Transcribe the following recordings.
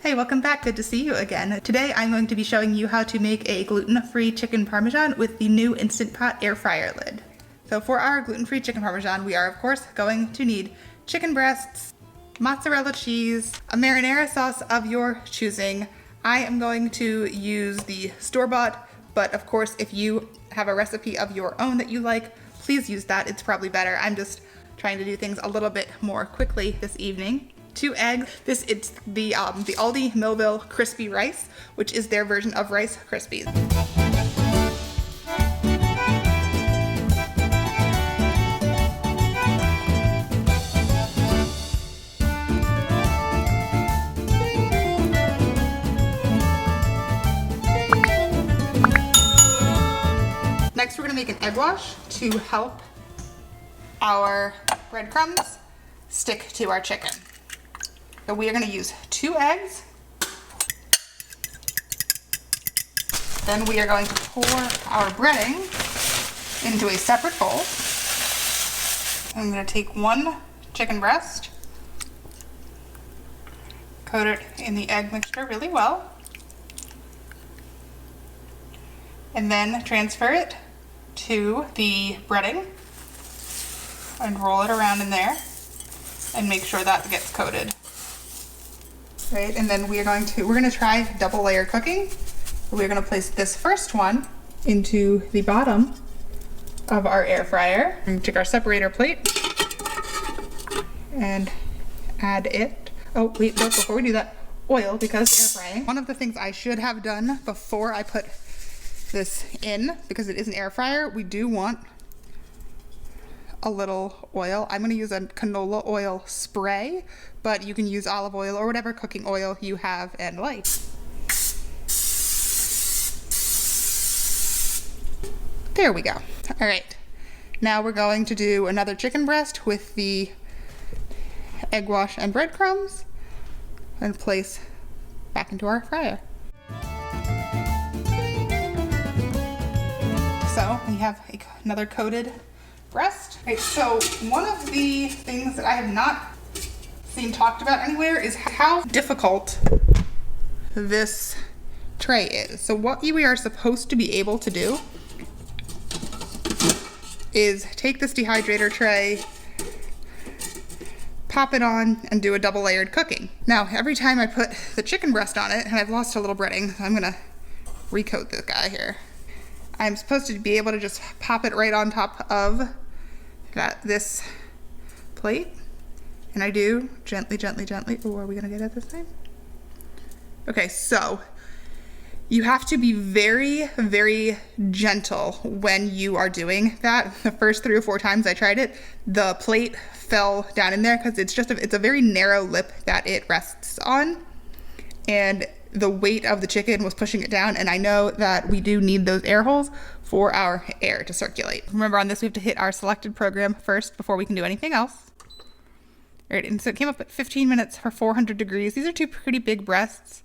Hey, welcome back. Good to see you again. Today I'm going to be showing you how to make a gluten-free chicken parmesan with the new Instant Pot air fryer lid. So for our gluten-free chicken parmesan, we are of course going to need chicken breasts, mozzarella cheese, a marinara sauce of your choosing. I am going to use the store-bought, but of course if you have a recipe of your own that you like, please use that. It's probably better. I'm just trying to do things a little bit more quickly this evening. 2 eggs. It's the Aldi Millville crispy rice, which is their version of Rice Krispies. Next, we're gonna make an egg wash to help our breadcrumbs stick to our chicken. So we are going to use 2 eggs. Then we are going to pour our breading into a separate bowl. I'm going to take 1 chicken breast, coat it in the egg mixture really well, and then transfer it to the breading and roll it around in there and make sure that gets coated. Right, and then we're going to try double layer cooking. We're going to place this first one into the bottom of our air fryer. And take our separator plate and add it. Oh wait, before we do that, oil, because air frying. One of the things I should have done before I put this in, because it is an air fryer, we do want a little oil. I'm going to use a canola oil spray, but you can use olive oil or whatever cooking oil you have and like. There we go. All right, now we're going to do another chicken breast with the egg wash and breadcrumbs and place back into our fryer. So we have another coated breast. Okay, so one of the things that I have not seen talked about anywhere is how difficult this tray is. So what we are supposed to be able to do is take this dehydrator tray, pop it on, and do a double layered cooking. Now, every time I put the chicken breast on it, and I've lost a little breading, so I'm gonna recoat this guy here. I'm supposed to be able to just pop it right on top of this plate, and I do gently. Oh, are we gonna get it this time? Okay, so you have to be very, very gentle when you are doing that. The first 3 or 4 times I tried it, the plate fell down in there because it's a very narrow lip that it rests on, and the weight of the chicken was pushing it down, and I know that we do need those air holes for our air to circulate. Remember, on this we have to hit our selected program first before we can do anything else. All right, and so it came up at 15 minutes for 400 degrees. These are 2 pretty big breasts.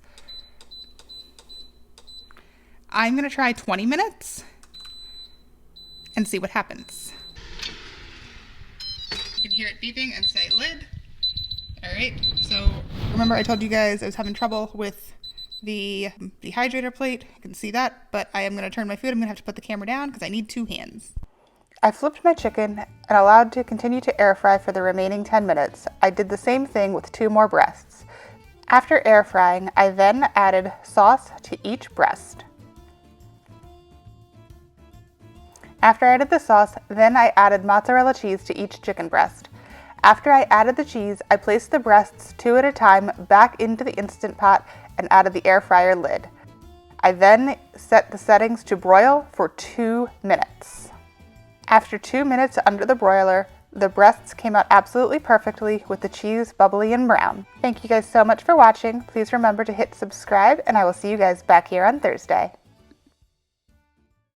I'm gonna try 20 minutes and see what happens. You can hear it beeping and say lid. All right, so remember I told you guys I was having trouble with the dehydrator plate. You can see that, but I am going to turn my food. I'm going to have to put the camera down because I need 2 hands. I flipped my chicken and allowed to continue to air fry for the remaining 10 minutes. I did the same thing with 2 more breasts. After air frying, I then added sauce to each breast. After I added the sauce, then I added mozzarella cheese to each chicken breast. After I added the cheese, I placed the breasts 2 at a time back into the Instant Pot and added the air fryer lid. I then set the settings to broil for 2 minutes. After 2 minutes under the broiler, the breasts came out absolutely perfectly with the cheese bubbly and brown. Thank you guys so much for watching. Please remember to hit subscribe, and I will see you guys back here on Thursday.